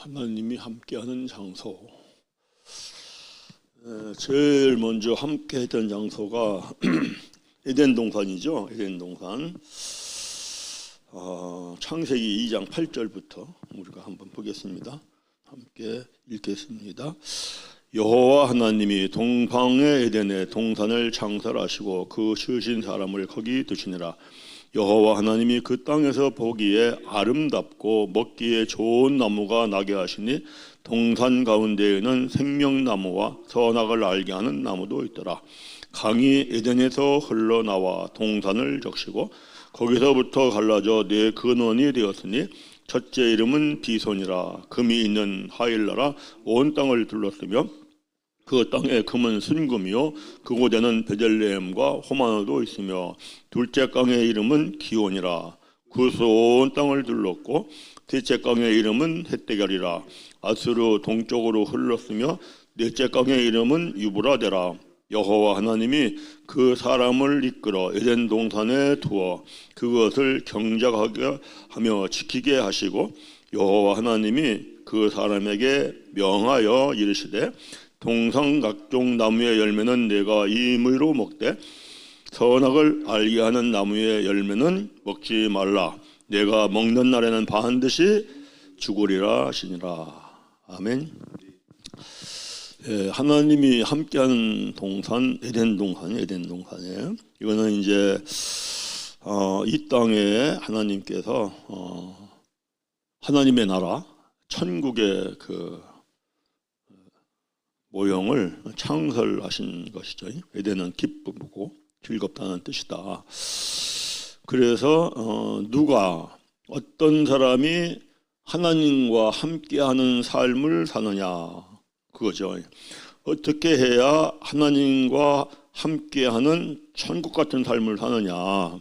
하나님이 함께하는 장소. 제일 먼저 함께했던 장소가 에덴 동산이죠. 에덴 동산. 창세기 2장 8절부터 우리가 한번 보겠습니다. 함께 읽겠습니다. 여호와 하나님이 동방의 에덴에 동산을 창설하시고 그 지으신 사람을 거기 두시니라. 여호와 하나님이 그 땅에서 보기에 아름답고 먹기에 좋은 나무가 나게 하시니 동산 가운데에는 생명나무와 선악을 알게 하는 나무도 있더라. 강이 에덴에서 흘러나와 동산을 적시고 거기서부터 갈라져 네 근원이 되었으니 첫째 이름은 비손이라. 금이 있는 하일라라 온 땅을 둘렀으며 그 땅에 금은 순금이요 그곳에는 베들레헴과 호마노도 있으며 둘째 강의 이름은 기온이라. 구스 온 땅을 둘렀고 셋째 강의 이름은 헷데겔이라. 아수르 동쪽으로 흘렀으며 넷째 강의 이름은 유브라데라. 여호와 하나님이 그 사람을 이끌어 에덴 동산에 두어 그것을 경작하게 하며 지키게 하시고 여호와 하나님이 그 사람에게 명하여 이르시되 동산 각종 나무의 열매는 내가 임의로 먹되 선악을 알게 하는 나무의 열매는 먹지 말라. 내가 먹는 날에는 반드시 죽으리라 하시니라. 아멘. 하나님이 함께하는 동산 에덴 동산에 이거는 이제 이 땅에 하나님께서 하나님의 나라 천국의 그 모형을 창설하신 것이죠. 에덴은 기쁘고 즐겁다는 뜻이다. 그래서 누가 어떤 사람이 하나님과 함께하는 삶을 사느냐 그거죠. 어떻게 해야 하나님과 함께하는 천국 같은 삶을 사느냐.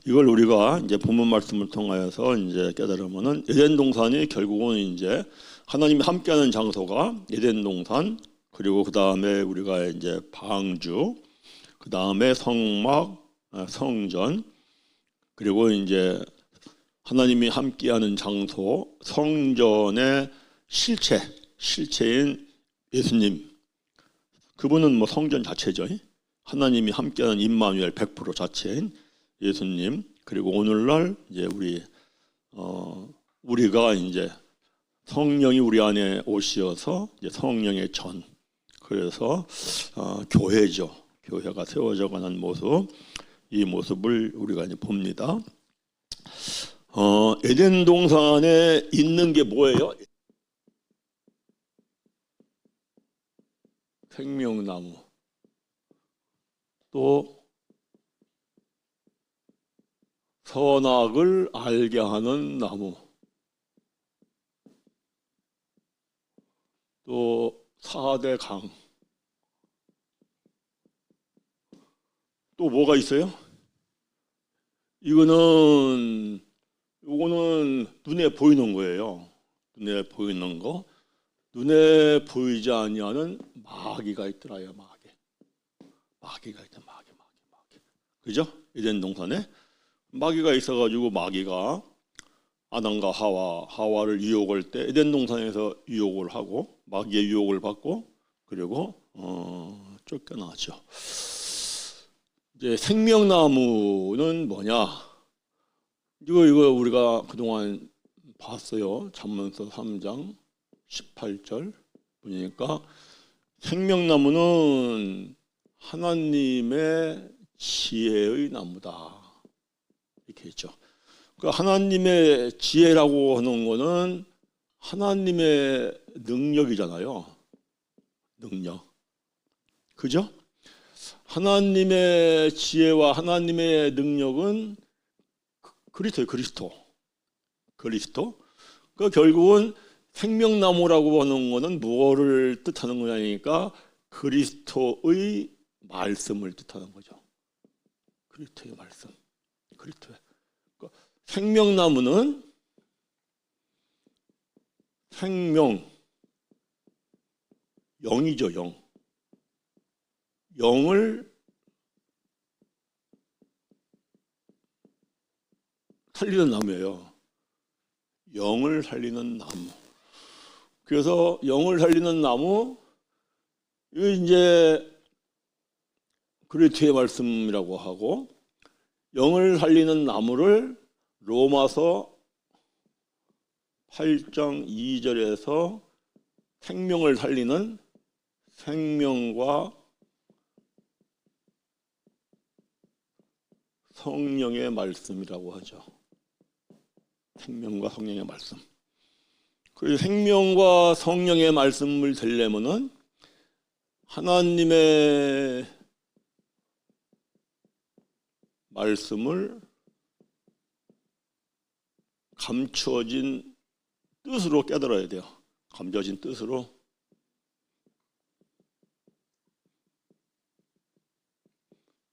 이걸 우리가 이제 본문 말씀을 통하여서 이제 깨달으면은 에덴 동산이 결국은 이제 하나님이 함께하는 장소가 에덴 동산, 그리고 그 다음에 우리가 이제 방주, 그 다음에 성막, 성전, 그리고 이제 하나님이 함께하는 장소, 성전의 실체인 예수님. 그분은 뭐 성전 자체죠. 하나님이 함께하는 임마누엘 100% 자체인 예수님. 그리고 오늘날 이제 우리가 이제 성령이 우리 안에 오시어서 이제 성령의 전. 그래서 교회죠. 교회가 세워져가는 모습. 이 모습을 우리가 이제 봅니다. 에덴 동산에 있는 게 뭐예요? 생명나무. 또 선악을 알게 하는 나무. 또 4대 강. 또 뭐가 있어요? 요거는 눈에 보이는 거예요. 눈에 보이는 거. 눈에 보이지 아니하는 마귀가 있더라요. 마귀가 있다. 마귀. 그죠? 에덴 동산에 마귀가 있어가지고 마귀가 아담과 하와를 유혹할 때 에덴 동산에서 유혹을 하고 마귀의 유혹을 받고 그리고 쫓겨나죠. 이제 생명나무는 뭐냐? 이거 우리가 그동안 봤어요. 잠언서 3장 18절 보니까 생명나무는 하나님의 지혜의 나무다. 이렇게 했죠. 하나님의 지혜라고 하는 거는 하나님의 능력이잖아요. 능력. 그죠? 하나님의 지혜와 하나님의 능력은 그리스도. 결국은 생명나무라고 하는 거는 무엇을 뜻하는 거냐니까 그리스도의 말씀을 뜻하는 거죠. 그리스도의 말씀. 생명나무는 영이죠. 영을 살리는 나무예요. 영을 살리는 나무. 그래서 영을 살리는 나무, 이거 이제 그리스도의 말씀이라고 하고, 영을 살리는 나무를 로마서 8장 2절에서 생명을 살리는 생명과 성령의 말씀이라고 하죠. 생명과 성령의 말씀. 그래서 생명과 성령의 말씀을 들려면은 하나님의 말씀을 감추어진 뜻으로 깨달아야 돼요. 감춰진 뜻으로.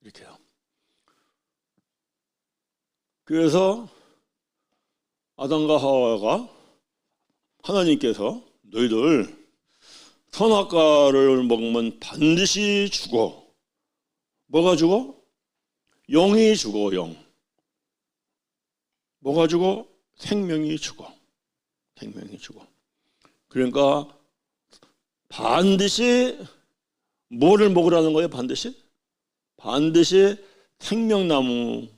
이렇게요. 그래서 아담과 하와가 하나님께서 너희들 선악과를 먹으면 반드시 죽어. 뭐가 죽어? 영이 죽어. 영. 뭐가 죽어? 생명이 죽어. 생명이 죽어. 그러니까 반드시 뭐를 먹으라는 거예요? 반드시 생명나무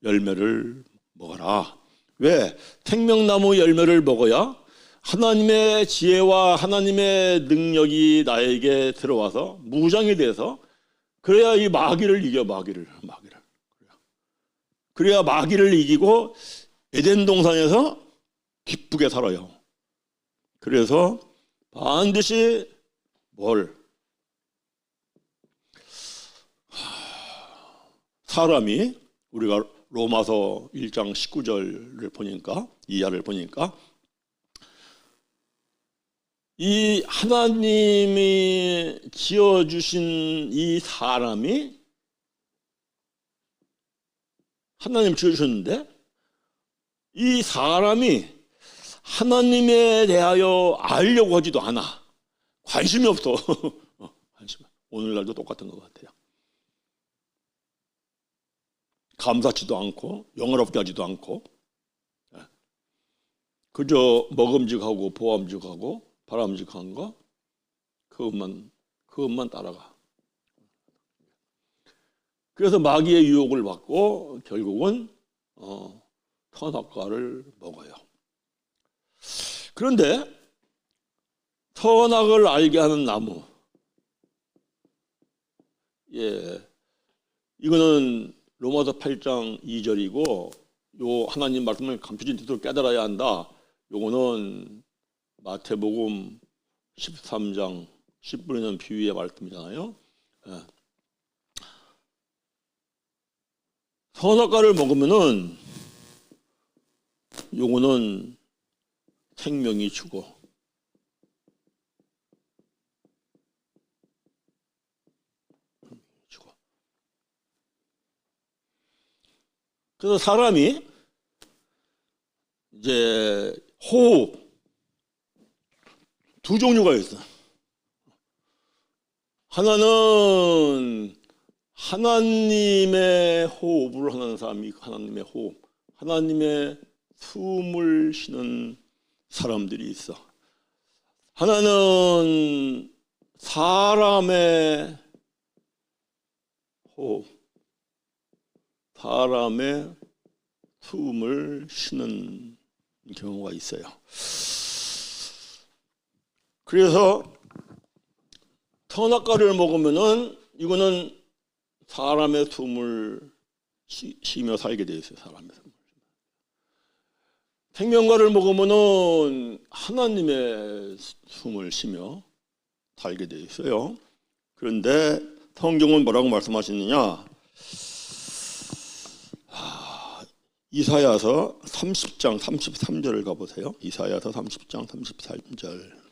열매를 먹어라. 왜? 생명나무 열매를 먹어야 하나님의 지혜와 하나님의 능력이 나에게 들어와서 무장이 돼서, 그래야 이 마귀를 이겨. 마귀를. 그래야 마귀를 이기고 에덴 동산에서 기쁘게 살아요. 그래서 반드시 사람이, 우리가 로마서 1장 19절을 보니까, 이하를 보니까, 이 하나님이 지어주신 이 사람이, 하나님 지어주셨는데 이 사람이 하나님에 대하여 알려고 하지도 않아. 관심이 없어. 오늘날도 똑같은 것 같아요. 감사치도 않고 영어롭게 하지도 않고, 그저 먹음직하고 보암직하고 바람직한 거, 그것만 따라가. 그래서 마귀의 유혹을 받고 결국은 선악과를 먹어요. 그런데 선악을 알게 하는 나무, 이거는 로마서 8장 2절이고, 요 하나님 말씀을 감춰진 뜻으로 깨달아야 한다. 요거는 마태복음 13장 10분이는 비유의 말씀이잖아요. 선악과를 먹으면은 요거는 생명이 죽어. 그래서 사람이 이제 호흡 두 종류가 있어. 하나는 하나님의 호흡을 하는 사람이, 하나님의 호흡, 하나님의 숨을 쉬는 사람들이 있어. 하나는 사람의 호흡, 사람의 숨을 쉬는 경우가 있어요. 그래서 선악과를 먹으면은 이거는 사람의 숨을 쉬며 살게 돼 있어요. 사람의 숨을. 생명과를 먹으면은 하나님의 숨을 쉬며 살게 돼 있어요. 그런데 성경은 뭐라고 말씀하시느냐? 이사야서 30장 33절을 가보세요. 이사야서 30장 33절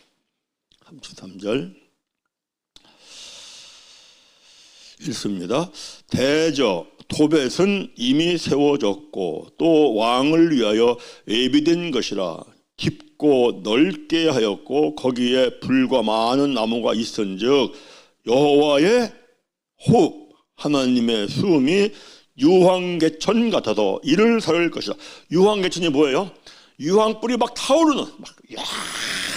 읽습니다. 대저 토벳은 이미 세워졌고 또 왕을 위하여 예비된 것이라. 깊고 넓게 하였고 거기에 불과 많은 나무가 있은즉 여호와의 호흡, 하나님의 숨이 유황개천 같아서 이를 살 것이다. 유황개천이 뭐예요? 유황불이 막 타오르는, 막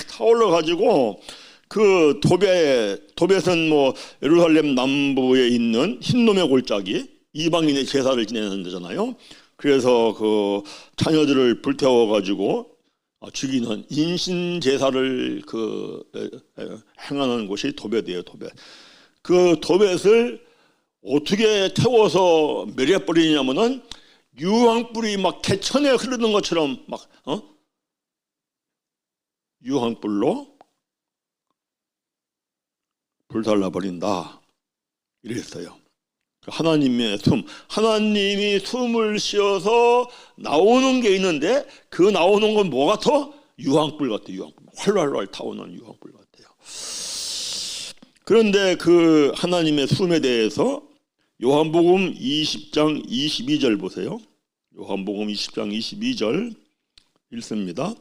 타올라 가지고 그 도벳은 뭐 예루살렘 남부에 있는 흰놈의 골짜기, 이방인의 제사를 지내는 데잖아요. 그래서 그 자녀들을 불태워 가지고 죽이는 인신 제사를 행하는 곳이 도벳이에요. 도벳. 그 도벳을 어떻게 태워서 멸해버리냐면은 유황불이 막 개천에 흐르는 것처럼 막 유황불로 불살라 버린다 이랬어요. 하나님의 숨, 하나님이 숨을 쉬어서 나오는 게 있는데 그 나오는 건 뭐 같아? 유황불 같아요. 유황불, 활활활 타오는 유황불 같아요. 그런데 그 하나님의 숨에 대해서 요한복음 20장 22절 보세요. 요한복음 20장 22절 읽습니다.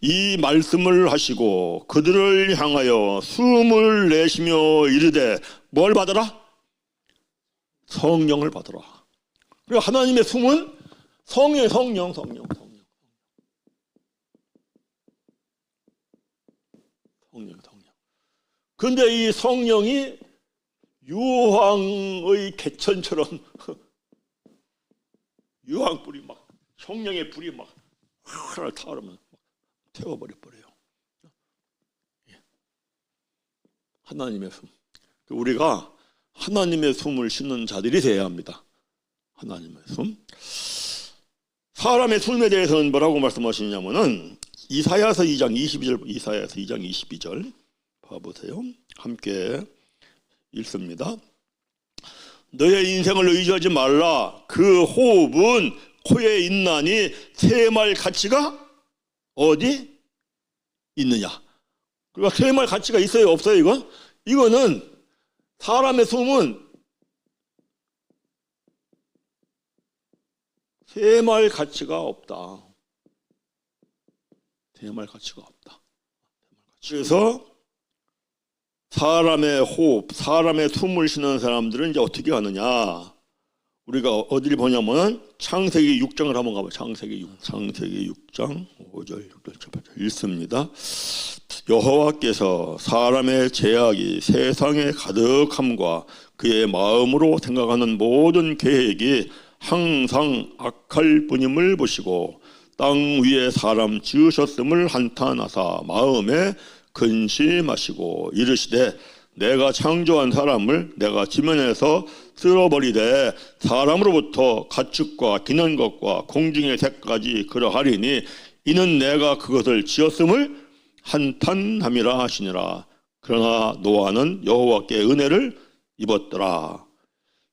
이 말씀을 하시고 그들을 향하여 숨을 내쉬며 이르되 뭘 받으라? 성령을 받으라. 그리고 하나님의 숨은 성령. 그런데 이 성령이 유황의 개천처럼 유황불이 막 성령의 불이 막 활활 타오르면 태워버려 버려요. 하나님의 숨. 우리가 하나님의 숨을 쉬는 자들이 되어야 합니다. 하나님의 숨. 사람의 숨에 대해서는 뭐라고 말씀하시냐면은 이사야서 2장 22절 봐보세요. 함께 읽습니다. 너의 인생을 의지하지 말라. 그 호흡은 코에 있나니 쇠말 가치가 어디 있느냐. 그러니까 쇠말 가치가 있어요, 없어요? 이거는 사람의 숨은 쇠말 가치가 없다. 쇠말 가치가 없다. 그래서 사람의 호흡, 사람의 숨을 쉬는 사람들은 이제 어떻게 하느냐? 우리가 어디를 보냐면 창세기 6장을 한번 가봐요. 창세기 6장 5절 6절 8절 읽습니다. 여호와께서 사람의 죄악이 세상에 가득함과 그의 마음으로 생각하는 모든 계획이 항상 악할 뿐임을 보시고 땅 위에 사람 지으셨음을 한탄하사 마음에 근심하시고 이르시되 내가 창조한 사람을 내가 지면에서 쓸어버리되 사람으로부터 가축과 기는 것과 공중의 새까지 그러하리니 이는 내가 그것을 지었음을 한탄함이라 하시니라. 그러나 노아는 여호와께 은혜를 입었더라.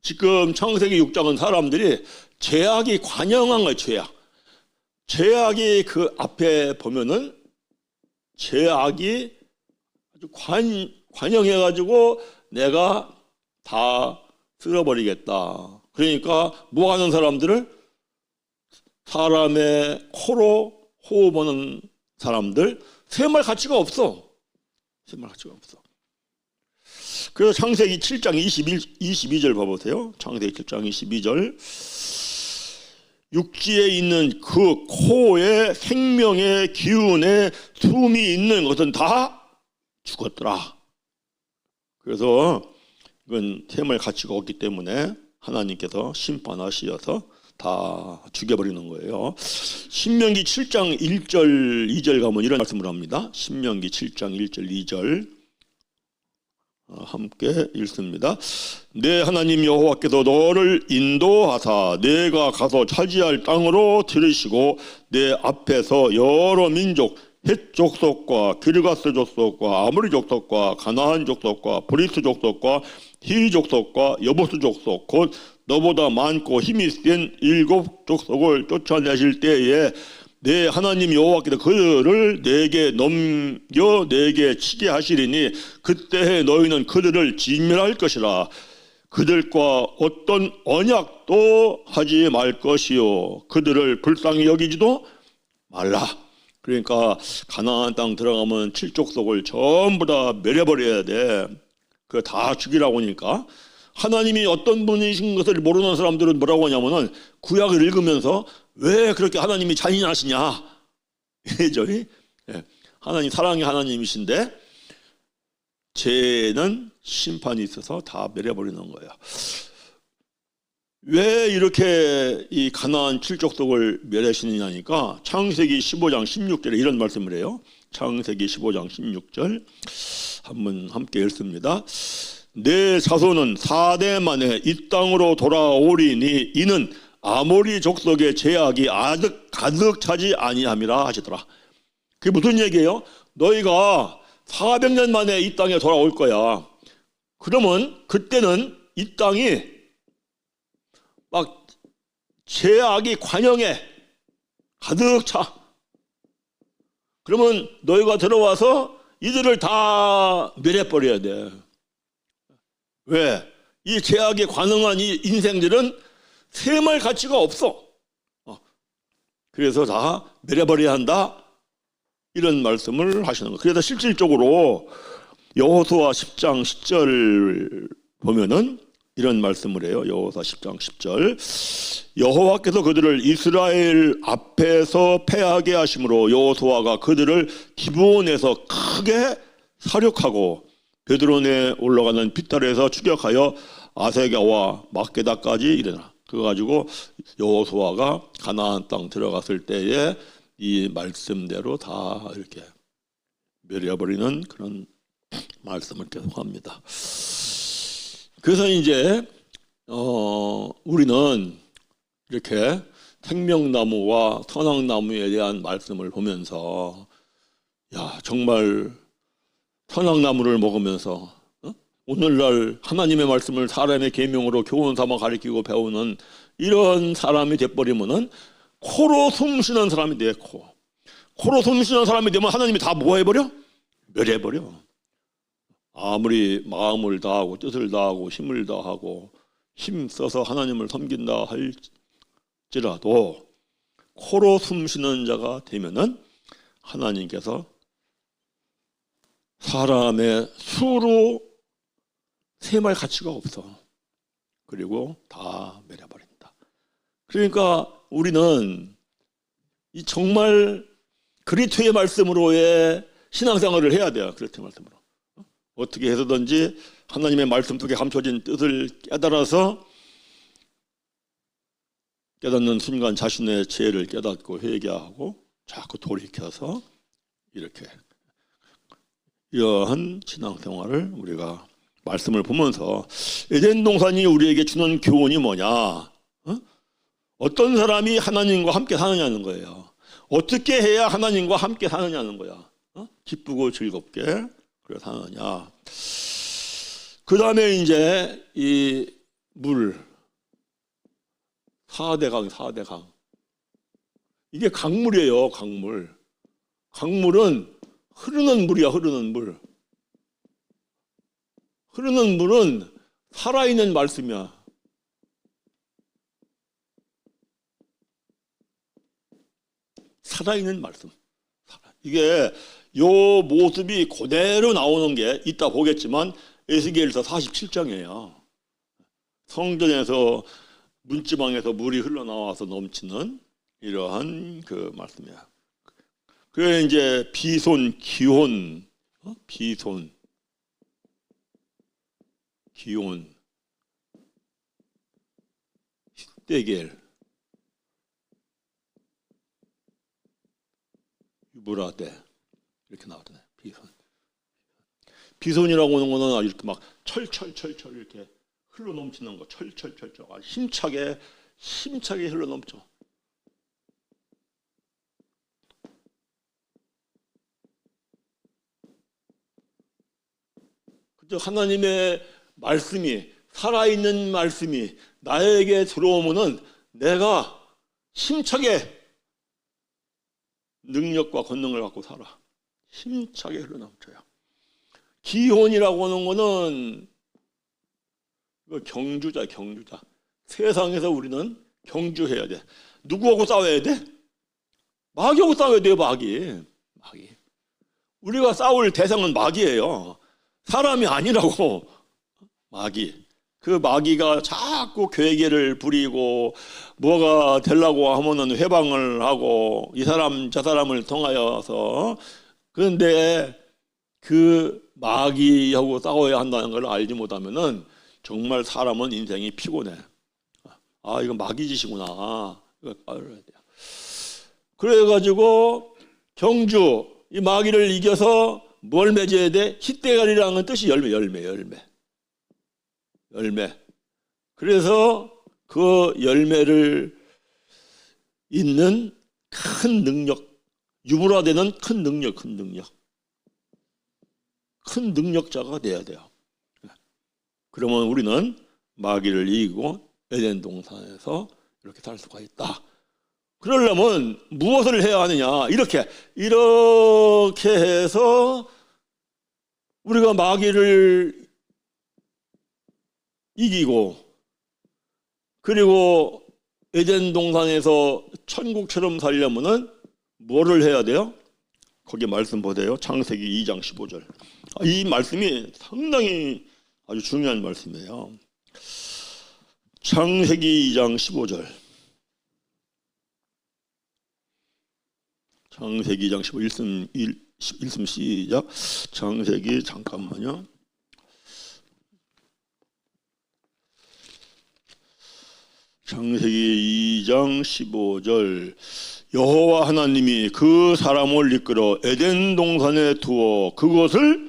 지금 창세기 6장은 사람들이 죄악이 관영한 거예요. 죄악이 그 앞에 보면은 죄악이 아주 관영해가지고 내가 다 쓸어버리겠다. 그러니까 뭐 하는 사람들을 사람의 코로 호흡하는 사람들 쇠말 가치가 없어. 쇠말 가치가 없어. 그래서 창세기 7장 22절 봐보세요. 창세기 7장 22절 육지에 있는 그 코에 생명의 기운에 숨이 있는 것은 다 죽었더라. 그래서 이건 쇠말 가치가 없기 때문에 하나님께서 심판하시어서 다 죽여버리는 거예요. 신명기 7장 1절 2절 가면 이런 말씀을 합니다. 신명기 7장 1절 2절 함께 읽습니다. 내 하나님 여호와께서 너를 인도하사 내가 가서 차지할 땅으로 들이시고 내 앞에서 여러 민족 헷 족속과 기르가스 족속과 아모리 족속과 가나안 족속과 브리스 족속과 히 족속과 여보스 족속 곧 너보다 많고 힘이 센 7 족속을 쫓아내실 때에 내 하나님 여호와께서 그들을 내게 넘겨 내게 치게 하시리니 그때 너희는 그들을 진멸할 것이라. 그들과 어떤 언약도 하지 말 것이요 그들을 불쌍히 여기지도 말라. 그러니까 가나안 땅 들어가면 7족속을 전부 다 멸해버려야 돼. 그거 다 죽이라고 하니까 하나님이 어떤 분이신 것을 모르는 사람들은 뭐라고 하냐면은 구약을 읽으면서 왜 그렇게 하나님이 잔인하시냐, 예전이 하나님 사랑의 하나님이신데 죄는 심판이 있어서 다 멸해버리는 거예요. 왜 이렇게 이 가나안 칠족속을 멸하시느냐니까 창세기 15장 16절에 이런 말씀을 해요. 창세기 15장 16절 한번 함께 읽습니다. 내 자손은 4대 만에 이 땅으로 돌아오리니 이는 아모리 족속의 죄악이 아직 가득 차지 아니함이라 하시더라. 그게 무슨 얘기예요? 너희가 400년 만에 이 땅에 돌아올 거야. 그러면 그때는 이 땅이 막 죄악이 관영에 가득 차. 그러면 너희가 들어와서 이들을 다 멸해버려야 돼. 왜? 이 죄악에 관응한 이 인생들은 셈할 가치가 없어. 그래서 다 멸해버려야 한다. 이런 말씀을 하시는 거예요. 그래서 실질적으로 여호수아 10장 10절 보면은 이런 말씀을 해요. 여호수아 10장 10절 여호와께서 그들을 이스라엘 앞에서 패하게 하심으로 여호수아가 그들을 기브온에서 크게 사륙하고 베드론에 올라가는 빗달에서 추격하여 아세가와 막게다까지 이르나. 그거 가지고 여호수아가 가나안 땅 들어갔을 때에 이 말씀대로 다 이렇게 멸해버리는 그런 말씀을 계속합니다. 그래서 이제 우리는 이렇게 생명나무와 선악나무에 대한 말씀을 보면서 야 정말 선악나무를 먹으면서 오늘날 하나님의 말씀을 사람의 계명으로 교훈 삼아 가르치고 배우는 이런 사람이 돼버리면은 코로 숨쉬는 사람이 돼. 코로 숨쉬는 사람이 되면 하나님이 다 뭐 해버려? 멸해버려. 아무리 마음을 다하고 뜻을 다하고 힘을 다하고 힘써서 하나님을 섬긴다 할지라도 코로 숨쉬는 자가 되면은 하나님께서 사람의 수로 셈할 가치가 없어. 그리고 다 멸해버린다. 그러니까 우리는 이 정말 그리스도의 말씀으로의 신앙생활을 해야 돼요. 그리스도의 말씀으로. 어떻게 해서든지 하나님의 말씀 속에 감춰진 뜻을 깨달아서 깨닫는 순간 자신의 죄를 깨닫고 회개하고 자꾸 돌이켜서 이렇게 이러한 신앙생활을 우리가 말씀을 보면서 에덴 동산이 우리에게 주는 교훈이 뭐냐? 어떤 사람이 하나님과 함께 사느냐는 거예요. 어떻게 해야 하나님과 함께 사느냐는 거야. 기쁘고 즐겁게 그래 사느냐. 그 다음에 이제 이 물 4대강 이게 강물이에요. 강물은 흐르는 물이야. 흐르는 물은 살아있는 말씀이야. 살아있는 말씀. 이게 요 모습이 그대로 나오는 게 이따 보겠지만 에스겔서 47장이에요. 성전에서 문지방에서 물이 흘러나와서 넘치는 이러한 그 말씀이야. 그래 이제 비손, 기혼, 비손, 기혼, 히데겔, 유브라데 이렇게 나오잖아요. 비손이라고 하는 거는 이렇게 막 철철철 이렇게 흘러 넘치는 거, 철철철 힘차게 흘러 넘쳐. 하나님의 말씀이 살아있는 말씀이 나에게 들어오면은 내가 힘차게 능력과 권능을 갖고 살아. 힘차게 흘러넘쳐요. 기혼이라고 하는 거는 경주자. 세상에서 우리는 경주해야 돼. 누구하고 싸워야 돼? 마귀하고 싸워야 돼요. 마귀. 우리가 싸울 대상은 마귀예요. 사람이 아니라고. 마귀. 그 마귀가 자꾸 괴계를 부리고 뭐가 되려고 하면은 회방을 하고 이 사람 저 사람을 통하여서, 그런데 그 마귀하고 싸워야 한다는 걸 알지 못하면은 정말 사람은 인생이 피곤해. 아, 이거 마귀 짓이구나. 이거 알아야 돼요. 그래가지고 경주 이 마귀를 이겨서 뭘 맺어야 돼? hit대가리라는 뜻이 열매. 그래서 그 열매를 잇는 큰 능력, 유불화되는 큰 능력자가 돼야 돼요. 그러면 우리는 마귀를 이기고 에덴 동산에서 이렇게 살 수가 있다. 그러려면 무엇을 해야 하느냐? 이렇게 해서 우리가 마귀를 이기고, 그리고 에덴 동산에서 천국처럼 살려면은 뭐를 해야 돼요? 거기 말씀 보세요. 창세기 2장 15절. 이 말씀이 상당히 아주 중요한 말씀이에요. 창세기 2장 15절. 창세기 2장 15, 1씀 시작. 창세기 잠깐만요. 창세기 2장 15절. 여호와 하나님이 그 사람을 이끌어 에덴 동산에 두어 그것을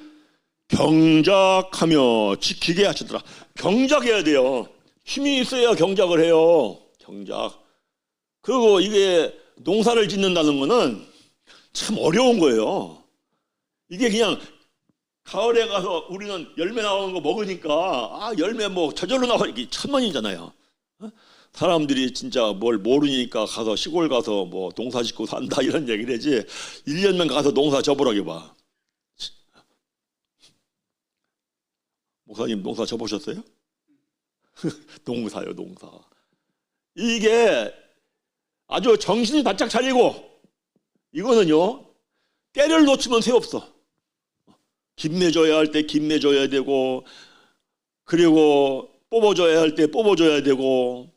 경작하며 지키게 하시더라. 경작해야 돼요. 힘이 있어야 경작을 해요. 경작. 그리고 이게 농사를 짓는다는 거는 참 어려운 거예요. 이게 그냥 가을에 가서 우리는 열매 나오는 거 먹으니까 열매 뭐 저절로 나와, 이게 천만이잖아요. 사람들이 진짜 뭘 모르니까 가서 시골 가서 뭐 농사 짓고 산다 이런 얘기를 하지, 1년만 가서 농사 접으라고 봐. 목사님 농사 접으셨어요? 농사요, 농사. 이게 아주 정신이 바짝 차리고, 이거는요 때를 놓치면 새 없어. 김매줘야 할 때 김매줘야 되고, 그리고 뽑아줘야 할 때 뽑아줘야 되고,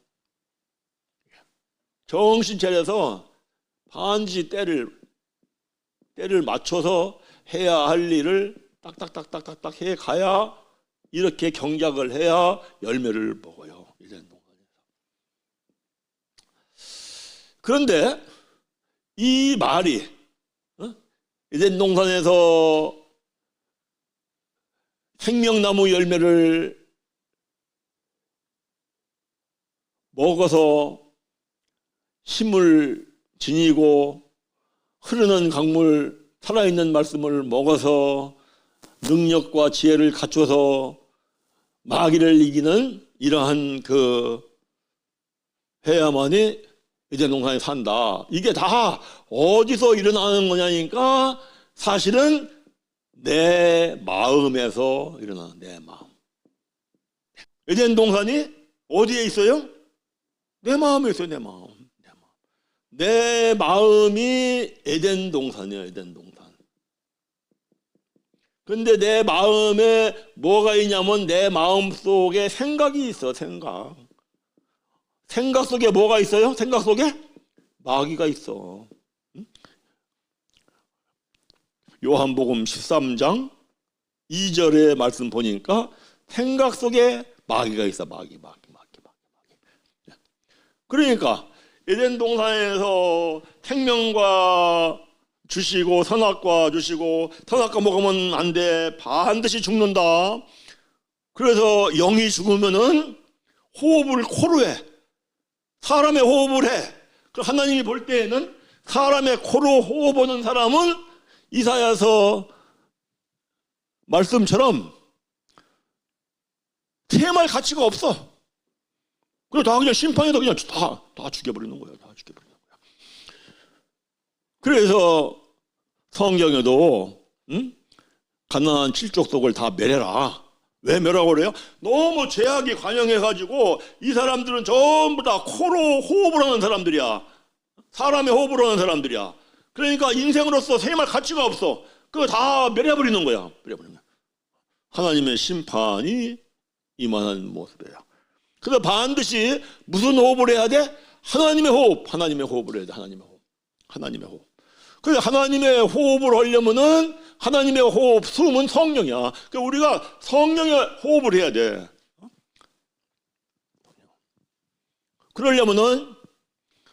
정신 차려서 반드시 때를 맞춰서 해야 할 일을 딱딱딱딱딱 해 가야, 이렇게 경작을 해야 열매를 먹어요. 에덴 동산에서. 그런데 이 말이 에덴 동산에서 생명나무 열매를 먹어서 힘을 지니고 흐르는 강물, 살아있는 말씀을 먹어서 능력과 지혜를 갖춰서 마귀를 이기는 이러한 해야만이 에덴 동산에 산다. 이게 다 어디서 일어나는 거냐니까 사실은 내 마음에서 일어나는, 내 마음. 에덴 동산이 어디에 있어요? 내 마음에 있어요. 내 마음. 내 마음이 에덴 동산이에요. 에덴 동산. 근데 내 마음에 뭐가 있냐면 내 마음 속에 생각이 있어. 생각 속에 뭐가 있어요? 생각 속에 마귀가 있어. 요한복음 13장 2절의 말씀 보니까 생각 속에 마귀가 있어. 마귀. 그러니까 에덴 동산에서 생명과 주시고 선악과 주시고, 선악과 먹으면 안 돼, 반드시 죽는다. 그래서 영이 죽으면은 호흡을 코로 해. 사람의 호흡을 해. 하나님이 볼 때에는 사람의 코로 호흡하는 사람은 이사야서 말씀처럼 세말 가치가 없어. 그래서 다 그냥 심판에다 그냥 다 죽여버리는 거예요. 다 죽여버리는 거야. 그래서 성경에도 가나안 7족속을 다 멸해라. 왜 멸하라고 그래요? 너무 죄악이 관영해가지고 이 사람들은 전부 다 코로 호흡을 하는 사람들이야. 사람의 호흡을 하는 사람들이야. 그러니까 인생으로서 세말 가치가 없어. 그거 다 멸해버리는 거야. 하나님의 심판이 임하는 모습이에요. 그래서 반드시 무슨 호흡을 해야 돼? 하나님의 호흡, 하나님의 호흡을 해야 돼. 하나님의 호흡, 하나님의 호흡. 그래서 하나님의 호흡을 하려면은 하나님의 호흡, 숨은 성령이야. 그러니까 우리가 성령의 호흡을 해야 돼. 그러려면은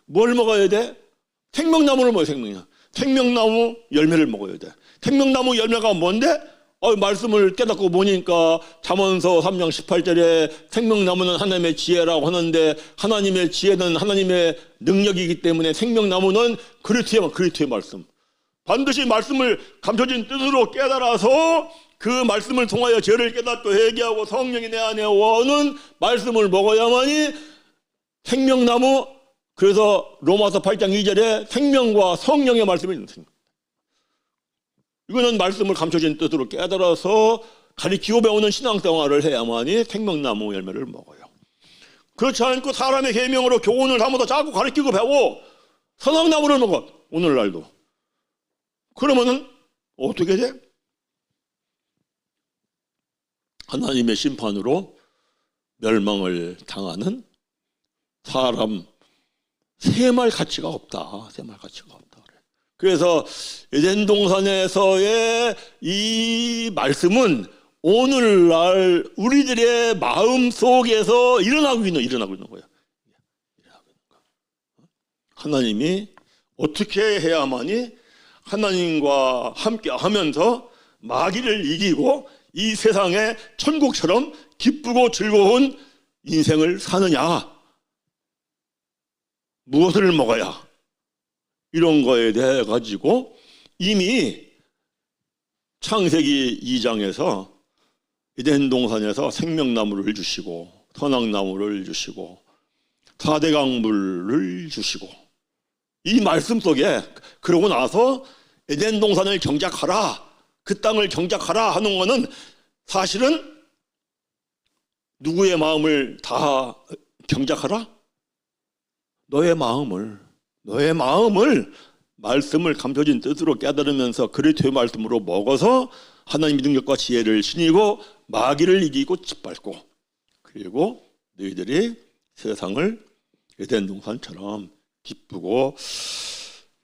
뭘 먹어야 돼? 생명나무를 먹어야 돼. 생명나무 열매를 먹어야 돼. 생명나무 열매가 뭔데? 말씀을 깨닫고 보니까 잠언서 3장 18절에 생명나무는 하나님의 지혜라고 하는데 하나님의 지혜는 하나님의 능력이기 때문에 생명나무는 그리스도의 말씀. 반드시 말씀을 감춰진 뜻으로 깨달아서 그 말씀을 통하여 죄를 깨닫고 회개하고 성령이 내 안에 오는 말씀을 먹어야만이 생명나무. 그래서 로마서 8장 2절에 생명과 성령의 말씀이 있는 생명. 이거는 말씀을 감춰진 뜻으로 깨달아서 가리키고 배우는 신앙생활을 해야만이 생명나무 열매를 먹어요. 그렇지 않고 사람의 계명으로 교훈을 하면서 자꾸 가리키고 배워 선악나무를 먹어. 오늘날도. 그러면은 어떻게 돼? 하나님의 심판으로 멸망을 당하는 사람, 셈할 가치가 없다. 셈할 가치가 없다. 그래서 에덴 동산에서의 이 말씀은 오늘날 우리들의 마음 속에서 일어나고 있는 거예요. 하나님이 어떻게 해야만이 하나님과 함께 하면서 마귀를 이기고 이 세상에 천국처럼 기쁘고 즐거운 인생을 사느냐? 무엇을 먹어야? 이런 거에 대해 가지고 이미 창세기 2장에서 에덴 동산에서 생명나무를 주시고 선악나무를 주시고 4대강물을 주시고 이 말씀 속에 그러고 나서 에덴 동산을 경작하라, 그 땅을 경작하라 하는 거는 사실은 누구의 마음을 다 경작하라? 너의 마음을 말씀을 감춰진 뜻으로 깨달으면서 그리스도의 말씀으로 먹어서 하나님의 능력과 지혜를 지니고 마귀를 이기고 짓밟고 그리고 너희들이 세상을 에덴 동산처럼 기쁘고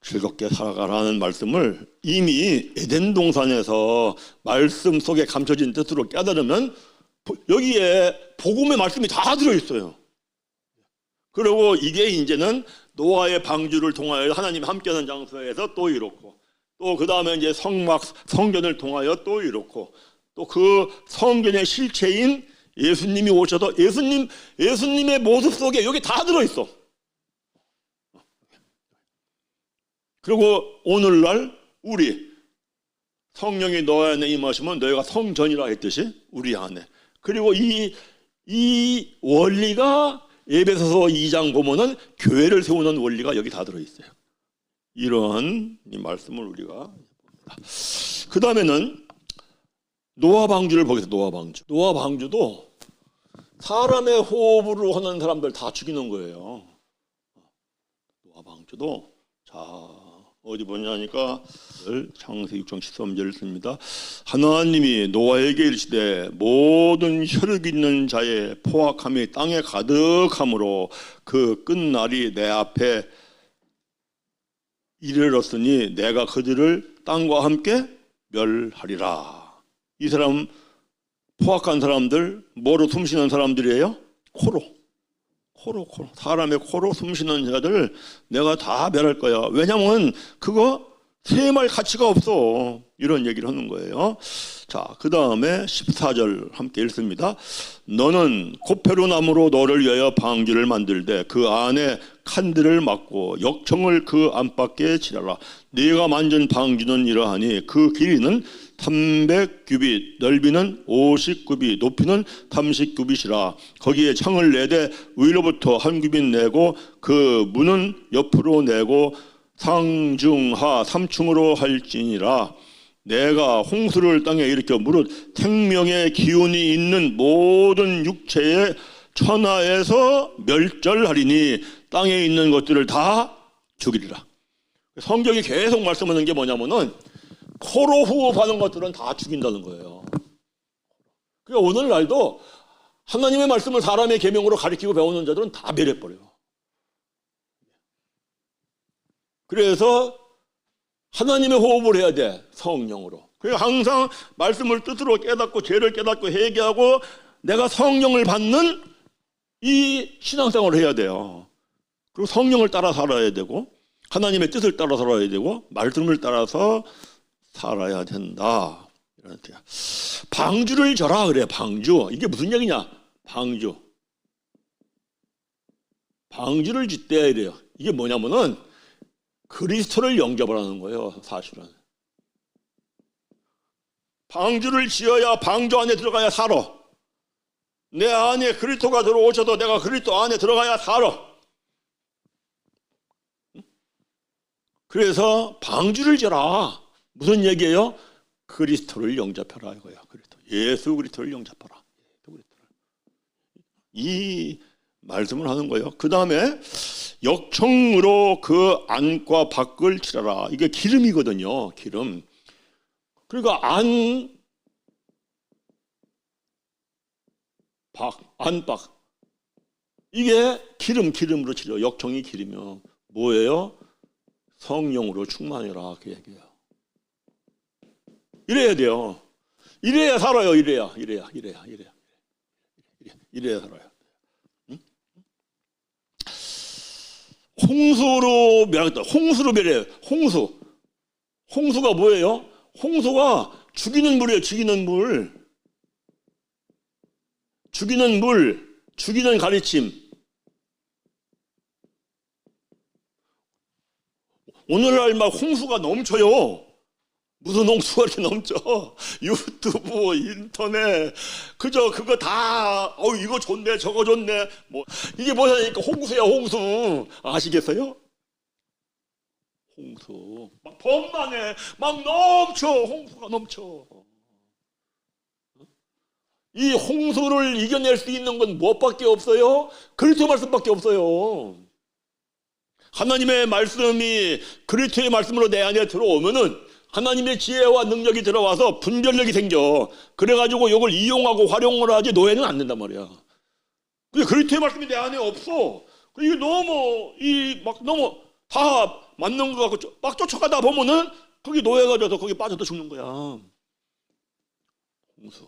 즐겁게 살아가라는 말씀을 이미 에덴 동산에서 말씀 속에 감춰진 뜻으로 깨달으면 여기에 복음의 말씀이 다 들어있어요. 그리고 이게 이제는 노아의 방주를 통하여 하나님이 함께하는 장소에서 또 이렇고 또 그 다음에 이제 성전을 통하여 또 이렇고 또 그 성전의 실체인 예수님이 오셔서 예수님의 모습 속에 여기 다 들어있어. 그리고 오늘날 우리 성령이 너 안에 임하시면 너희가 성전이라 했듯이 우리 안에 그리고 이 원리가 에베소서 2장 보면은 교회를 세우는 원리가 여기 다 들어있어요. 이러한 이 말씀을 우리가 봅니다. 그 다음에는 노아 방주를 보겠습니다. 노아 방주도 사람의 호흡으로 하는 사람들 다 죽이는 거예요. 노아 방주도 자 어디 보냐니까 창세기 6장 13절을 씁니다. 하나님이 노아에게 이르시되 모든 혈육 있는 자의 포악함이 땅에 가득함으로 그 끝날이 내 앞에 이르렀으니 내가 그들을 땅과 함께 멸하리라. 이 사람 포악한 사람들 뭐로 숨쉬는 사람들이에요? 코로 사람의 코로 숨쉬는 자들 내가 다 멸할 거야. 왜냐면 그거 셈할 가치가 없어. 이런 얘기를 하는 거예요. 자, 그 다음에 14절 함께 읽습니다. 너는 고페로나무로 너를 위하여 방주를 만들되 그 안에 칸들을 막고 역청을 그 안팎에 칠하라. 네가 만든 방주는 이러하니 그 길이는 300규빗, 넓이는 50규빗, 높이는 30규빗이라. 거기에 창을 내되 위로부터 한 규빗 내고 그 문은 옆으로 내고 상중하 3층으로 할지니라. 내가 홍수를 땅에 일으켜 무릇 생명의 기운이 있는 모든 육체의 천하에서 멸절하리니 땅에 있는 것들을 다 죽이리라. 성경이 계속 말씀하는 게 뭐냐면은 코로 호흡하는 것들은 다 죽인다는 거예요. 그러니까 오늘날도 하나님의 말씀을 사람의 계명으로 가르치고 배우는 자들은 다 멸해버려요. 그래서 하나님의 호흡을 해야 돼. 성령으로. 그래서 항상 말씀을 뜻으로 깨닫고 죄를 깨닫고 회개하고 내가 성령을 받는 이 신앙생활을 해야 돼요. 그리고 성령을 따라 살아야 되고 하나님의 뜻을 따라 살아야 되고 말씀을 따라서 살아야 된다. 이런 뜻이야. 방주를 져라 그래. 방주. 이게 무슨 얘기냐? 방주. 방주를 짓대야 이래요. 이게 뭐냐면은 그리스도를 영접하라는 거예요. 사실은. 방주를 지어야 방주 안에 들어가야 살아. 내 안에 그리스도가 들어오셔도 내가 그리스도 안에 들어가야 살아. 그래서 방주를 져라. 무슨 얘기예요? 그리스도를 영접하라 이거야. 그리스도. 예수 그리스도를 영접하라. 이 말씀을 하는 거예요. 그 다음에 역청으로 그 안과 밖을 칠하라. 이게 기름이거든요. 기름. 그러니까 안박. 이게 기름으로 칠려. 역청이 기름이요. 뭐예요? 성령으로 충만해라. 그 얘기예요. 이래야 돼요. 이래야 살아요. 이래야 살아요. 응? 홍수로 멸하겠다. 홍수로 멸해요. 홍수가 뭐예요? 홍수가 죽이는 물이에요. 죽이는 물, 죽이는 가르침. 오늘날 막 홍수가 넘쳐요. 무슨 홍수가 이렇게 넘쳐? 유튜브, 인터넷, 그저 그거 다, 이거 좋네, 저거 좋네. 뭐, 이게 뭐냐니까 홍수야, 홍수. 아시겠어요? 홍수. 막 범망해. 막 넘쳐. 홍수가 넘쳐. 이 홍수를 이겨낼 수 있는 건 무엇밖에 없어요? 그리스도 말씀밖에 없어요. 하나님의 말씀이 그리스도의 말씀으로 내 안에 들어오면은 하나님의 지혜와 능력이 들어와서 분별력이 생겨. 그래가지고 이걸 이용하고 활용을 하지 노예는 안 된단 말이야. 근데 그리스도의 말씀이 내 안에 없어. 이게 너무 다 맞는 거 같고 막 쫓아가다 보면은 거기 노예가 돼서 거기 빠져서 죽는 거야. 홍수.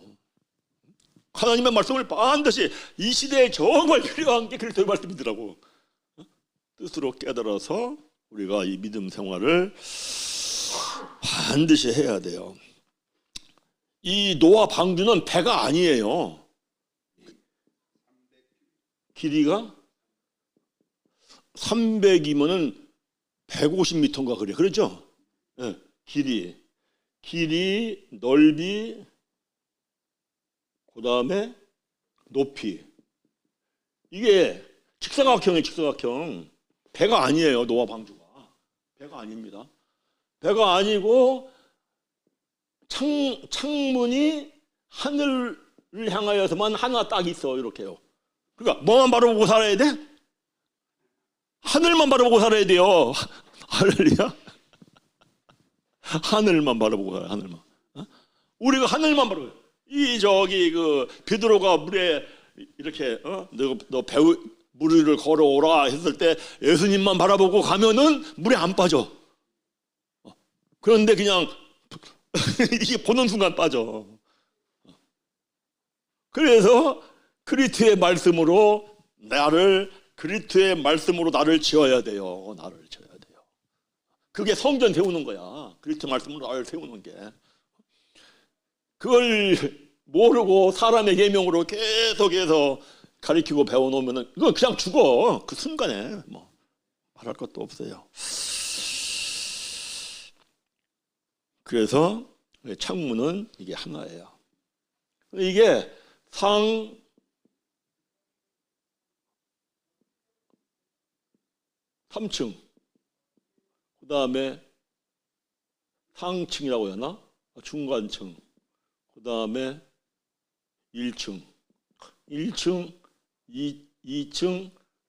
하나님의 말씀을 반드시 이 시대에 정말 필요한 게 그리스도의 말씀이더라고. 뜻으로 깨달아서 우리가 이 믿음 생활을 반드시 해야 돼요. 이 노아 방주는 배가 아니에요. 길이가 300이면은 150m인가 그래. 그렇죠? 네. 길이, 넓이, 그 다음에 높이. 이게 직사각형이에요. 직사각형. 배가 아니에요. 노아 방주가. 배가 아닙니다. 배가 아니고 창문이 하늘을 향하여서만 하나 딱 있어. 이렇게요. 그러니까 뭐만 바라보고 살아야 돼? 하늘만 바라보고 살아야 돼요. 할렐루야. 하늘만 바라보고 살아요. 하늘만. 우리가 하늘만 바라보고. 베드로가 물에 이렇게 너 물을 걸어오라 했을 때 예수님만 바라보고 가면은 물에 안 빠져. 그런데 그냥 이게 보는 순간 빠져. 그래서 그리스도의 말씀으로 나를 지어야 돼요. 그게 성전 세우는 거야. 그리스도 말씀으로 나를 세우는 게. 그걸 모르고 사람의 계명으로 계속해서 가르치고 배워놓으면은 이거 그냥 죽어. 그 순간에 뭐 말할 것도 없어요. 그래서 창문은 이게 하나예요. 이게 3층, 그 다음에 상층이라고 해야 하나? 중간층, 그 다음에 1층, 2층,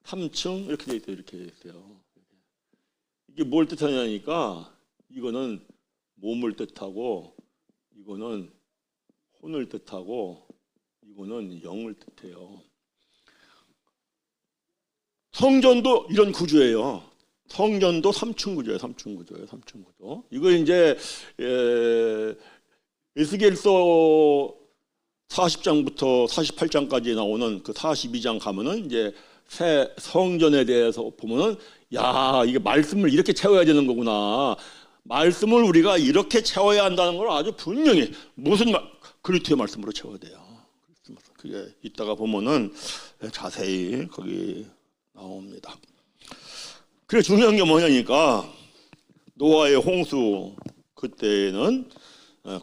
3층 이렇게 돼 있어요. 이렇게 돼 있어요. 이게 뭘 뜻하냐니까 이거는 몸을 뜻하고 이거는 혼을 뜻하고 이거는 영을 뜻해요. 성전도 이런 구조예요. 성전도 3층 구조예요. 3층 구조예요. 3층 구조. 이거 이제 에스겔서 40장부터 48장까지 나오는 그 42장 가면은 이제 새 성전에 대해서 보면은 야, 이게 말씀을 이렇게 채워야 되는 거구나. 말씀을 우리가 이렇게 채워야 한다는 걸 아주 분명히 그리스도의 말씀으로 채워야 돼요. 그게 이따가 보면은 자세히 거기 나옵니다. 그래 중요한 게 뭐냐니까 노아의 홍수 그때는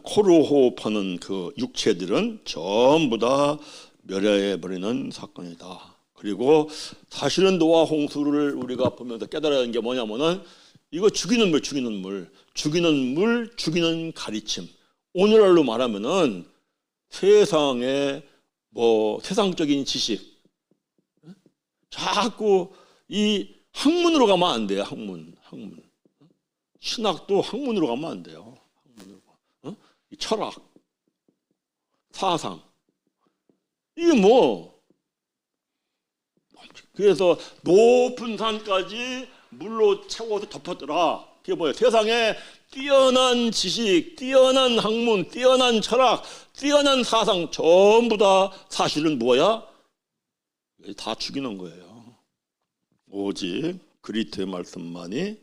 코로 호흡하는 그 육체들은 전부 다 멸해 버리는 사건이다. 그리고 사실은 노아 홍수를 우리가 보면서 깨달아야 하는 게 뭐냐면은 이거 죽이는 가르침. 오늘날로 말하면은 세상의 세상적인 지식 자꾸 이 학문으로 가면 안 돼요. 학문. 신학도 학문으로 가면 안 돼요. 이 철학, 사상. 이게 그래서 높은 산까지 물로 채워서 덮었더라. 그게 뭐예요? 세상에 뛰어난 지식, 뛰어난 학문, 뛰어난 철학, 뛰어난 사상 전부 다 사실은 뭐야? 다 죽이는 거예요. 오직 그리스도의 말씀만이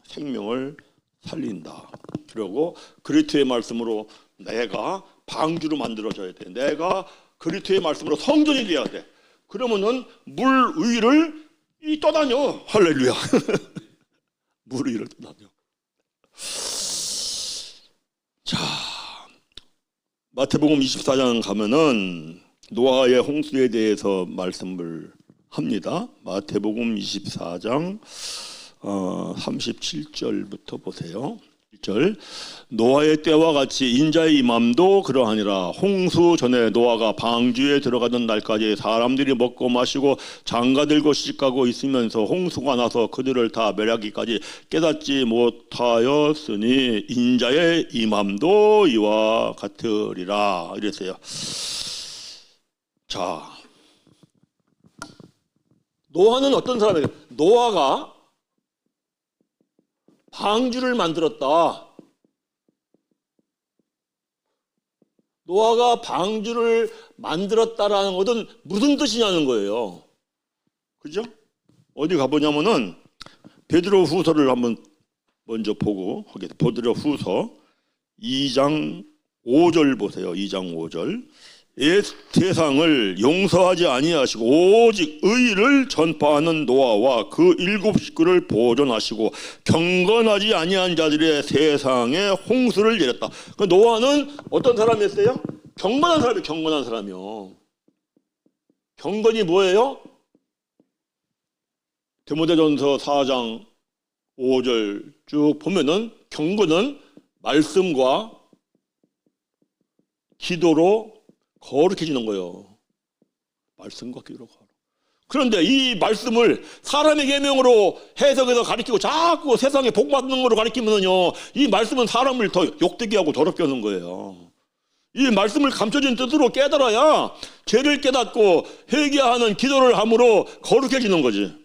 생명을 살린다. 그리고 그리스도의 말씀으로 내가 방주로 만들어져야 돼. 내가 그리스도의 말씀으로 성전이 돼야 돼. 그러면은 물 위를 떠다녀. 할렐루야. 물 위를 떠다녀. 자, 마태복음 24장 가면은 노아의 홍수에 대해서 말씀을 합니다. 마태복음 24장 37절부터 보세요. 1절 노아의 때와 같이 인자의 임함도 그러하니라. 홍수 전에 노아가 방주에 들어가던 날까지 사람들이 먹고 마시고 장가들고 시집가고 있으면서 홍수가 나서 그들을 다 멸하기까지 깨닫지 못하였으니 인자의 임함도 이와 같으리라. 이랬어요. 자, 노아는 어떤 사람이에요? 노아가 방주를 만들었다. 노아가 방주를 만들었다라는 것은 무슨 뜻이냐는 거예요. 그죠? 어디 가보냐면은 베드로 후서를 한번 먼저 보고 하겠습니다. 베드로 후서 2장 5절 보세요. 2장 5절. 세상을 용서하지 아니하시고 오직 의를 전파하는 노아와 그 7 식구를 보존하시고 경건하지 아니한 자들의 세상에 홍수를 내렸다. 그 노아는 어떤 사람이었어요? 경건한 사람이요. 경건이 뭐예요? 디모데전서 4장 5절 쭉 보면은 경건은 말씀과 기도로 거룩해지는 거예요. 말씀과 기도로 거룩. 그런데 이 말씀을 사람의 계명으로 해석해서 가르치고 자꾸 세상에 복 받는 거로 가르치면요, 이 말씀은 사람을 더 욕되게 하고 더럽게 하는 거예요. 이 말씀을 감춰진 뜻으로 깨달아야 죄를 깨닫고 회개하는 기도를 함으로 거룩해지는 거지.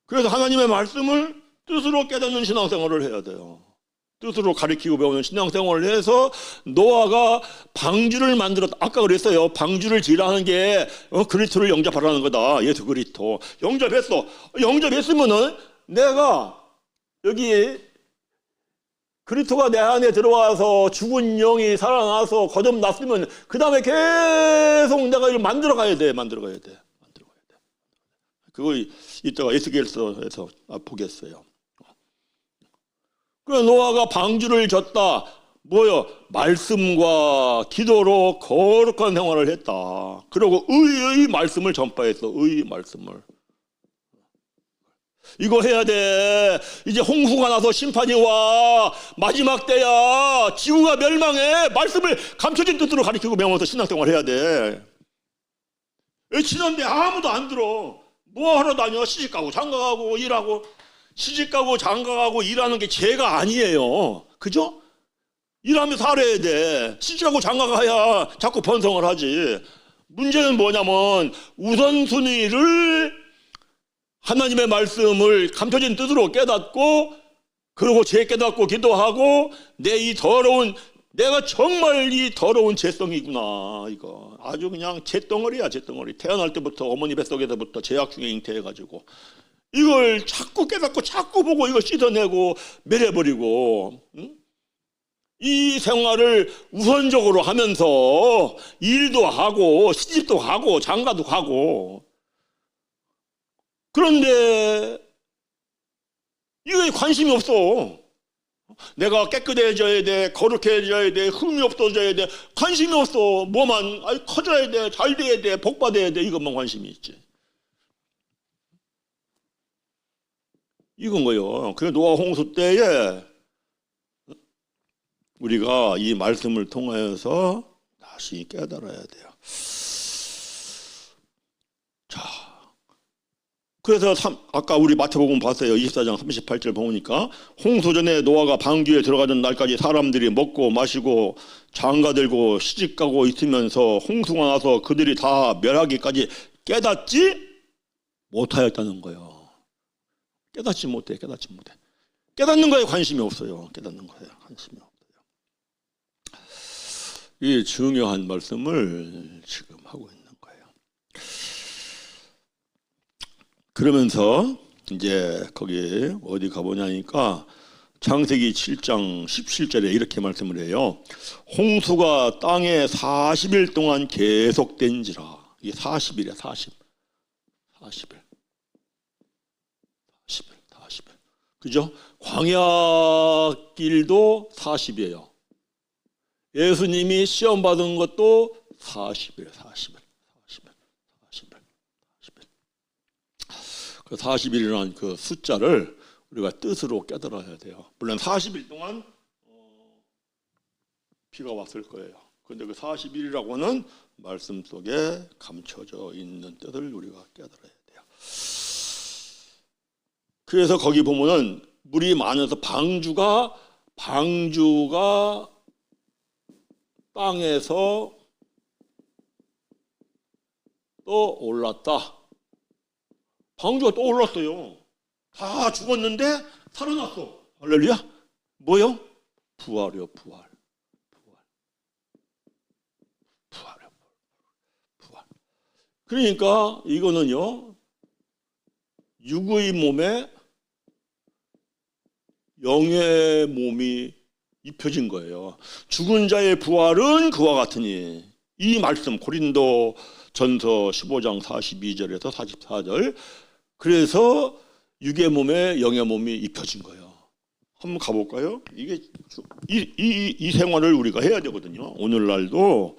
그래서 하나님의 말씀을 뜻으로 깨닫는 신앙생활을 해야 돼요. 뜻으로 가르치고 배우는 신앙생활을 해서 노아가 방주를 만들었다. 아까 그랬어요. 방주를 지으라는 게 그리스도를 영접하라는 거다. 예수 그리스도. 영접했으면은 내가 여기 그리스도가 내 안에 들어와서 죽은 영이 살아나서 거듭났으면 그 다음에 계속 내가 이걸 만들어 가야 돼. 그거 이따가 에스겔서에서 보겠어요. 그래서 노아가 방주를 졌다. 뭐요? 말씀과 기도로 거룩한 생활을 했다. 그리고 의의 말씀을 전파했어. 의의 말씀을. 이거 해야 돼. 이제 홍수가 나서 심판이 와. 마지막 때야. 지구가 멸망해. 말씀을 감춰진 뜻으로 가르치고 배우면서 신앙생활 해야 돼. 친한데 아무도 안 들어. 뭐 하러 다녀? 시집가고 장가가고 일하고. 시집가고 장가가고 일하는 게 죄가 아니에요. 그죠? 일하며 살아야 돼. 시집하고 장가가야 자꾸 번성을 하지. 문제는 뭐냐면 우선순위를 하나님의 말씀을 감춰진 뜻으로 깨닫고, 그리고 깨닫고 기도하고, 내가 정말 이 더러운 죄성이구나, 이거 아주 그냥 죄덩어리야, 죄덩어리. 태어날 때부터 어머니 뱃속에서부터 죄악 중에 잉태해가지고 이걸 자꾸 깨닫고 자꾸 보고 이걸 씻어내고 매려버리고, 응? 이 생활을 우선적으로 하면서 일도 하고 시집도 가고 장가도 가고, 그런데 이거에 관심이 없어. 내가 깨끗해져야 돼, 거룩해져야 돼, 흠이 없어져야 돼. 관심이 없어. 뭐만 커져야 돼, 잘 돼야 돼, 복 받아야 돼, 이것만 관심이 있지. 이건 거요. 그 노아 홍수 때에 우리가 이 말씀을 통하여서 다시 깨달아야 돼요. 자, 그래서 아까 우리 마태복음 봤어요. 24장 38절 보니까 홍수 전에 노아가 방주에 들어가던 날까지 사람들이 먹고 마시고 장가들고 시집가고 있으면서 홍수가 나서 그들이 다 멸하기까지 깨닫지 못하였다는 거예요. 깨닫지 못해. 깨닫는 거에 관심이 없어요. 깨닫는 거에 관심이 없어요. 이 중요한 말씀을 지금 하고 있는 거예요. 그러면서 이제 거기 어디 가보냐니까 창세기 7장 17절에 이렇게 말씀을 해요. 홍수가 땅에 40일 동안 계속된지라. 이게 40일이야. 40일. 그죠? 광야길도 40이에요. 예수님이 시험 받은 것도 40일. 그 40일이라는 그 숫자를 우리가 뜻으로 깨달아야 돼요. 물론 40일 동안 비가 왔을 거예요. 그런데 그 40일이라고는 말씀 속에 감춰져 있는 뜻을 우리가 깨달아야 돼요. 그래서 거기 보면은 물이 많아서 방주가 땅에서 또 올랐다. 방주가 또 올랐어요. 다 죽었는데 살아났어. 할렐루야. 뭐요? 부활이요. 부활. 그러니까 이거는요, 육의 몸에 영의 몸이 입혀진 거예요. 죽은 자의 부활은 그와 같으니, 이 말씀 고린도 전서 15장 42절에서 44절. 그래서 육의 몸에 영의 몸이 입혀진 거예요. 한번 가볼까요? 이게 이 생활을 우리가 해야 되거든요. 오늘날도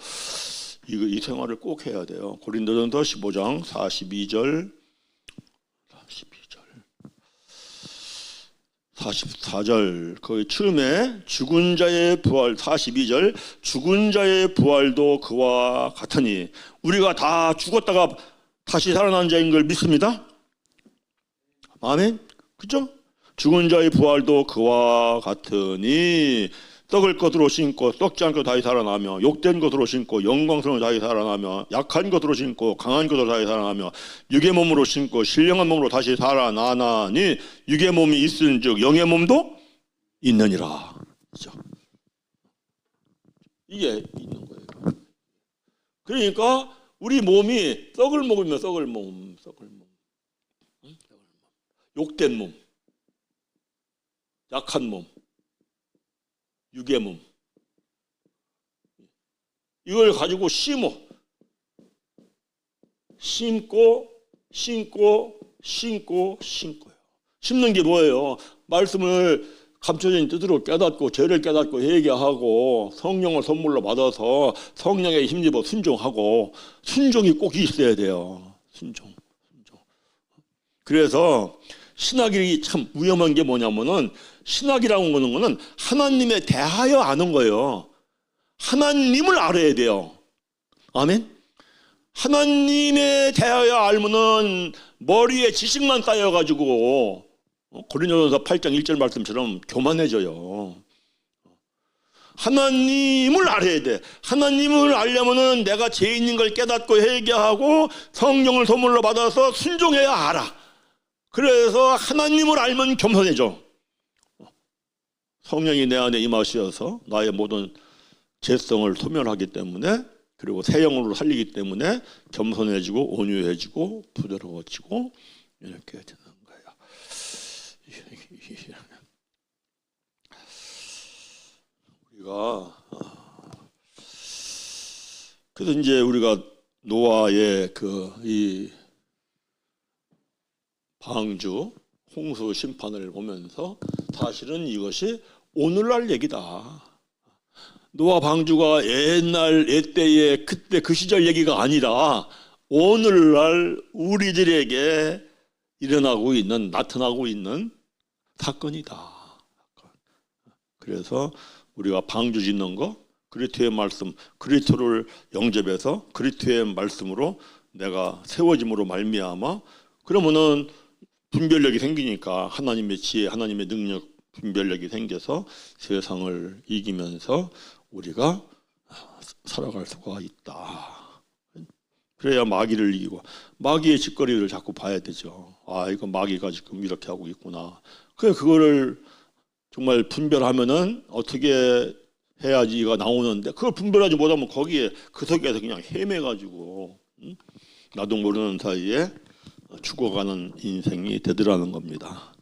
이 생활을 꼭 해야 돼요. 고린도전서 15장 42절 44절 거기 처음에 죽은 자의 부활 42절 죽은 자의 부활도 그와 같으니, 우리가 다 죽었다가 다시 살아난 자인 걸 믿습니다. 아멘. 그죠? 죽은 자의 부활도 그와 같으니, 썩을 것으로 신고 썩지 않고 다시 살아나며, 욕된 것으로 신고 영광스러운 다시 살아나며, 약한 것으로 신고 강한 것으로 다시 살아나며, 육의 몸으로 신고 신령한 몸으로 다시 살아나나니, 육의 몸이 있은즉 영의 몸도 있느니라. 그렇죠? 이게 있는 거예요. 그러니까 우리 몸이 썩을 먹으면 썩을 몸, 욕된 몸, 약한 몸, 육의 몸, 이걸 가지고 심고 심는 게 뭐예요? 말씀을 감춰진 뜻으로 깨닫고 죄를 깨닫고 회개하고 성령을 선물로 받아서 성령에 힘입어 순종하고, 순종이 꼭 있어야 돼요. 순종. 그래서 신학이 참 위험한 게 뭐냐면은, 신학이라고 하는 거는 하나님에 대하여 아는 거예요. 하나님을 알아야 돼요. 아멘. 하나님에 대하여 알면은 머리에 지식만 쌓여가지고 고린도전서 8장 1절 말씀처럼 교만해져요. 하나님을 알아야 돼. 하나님을 알려면은 내가 죄인인 걸 깨닫고 회개하고 성령을 선물로 받아서 순종해야 알아. 그래서 하나님을 알면 겸손해져. 성령이 내 안에 임하시어서 나의 모든 죄성을 소멸하기 때문에, 그리고 새 영으로 살리기 때문에 겸손해지고 온유해지고 부드러워지고 이렇게 되는 거예요. 우리가 그래서 이제 우리가 노아의 이 방주 홍수 심판을 보면서 사실은 이것이 오늘날 얘기다. 노아 방주가 옛날 옛때의 그때 그 시절 얘기가 아니라 오늘날 우리들에게 일어나고 있는, 나타나고 있는 사건이다. 그래서 우리가 방주 짓는 거, 그리스도의 말씀, 그리스도를 영접해서 그리스도의 말씀으로 내가 세워짐으로 말미암아, 그러면은 분별력이 생기니까 하나님의 지혜, 하나님의 능력, 분별력이 생겨서 세상을 이기면서 우리가 살아갈 수가 있다. 그래야 마귀를 이기고, 마귀의 짓거리를 자꾸 봐야 되죠. 아, 이거 마귀가 지금 이렇게 하고 있구나. 그거를 정말 분별하면은 어떻게 해야지 이가 나오는데, 그걸 분별하지 못하면 거기에 그 속에서 그냥 헤매가지고 나도 모르는 사이에 죽어가는 인생이 되더라는 겁니다.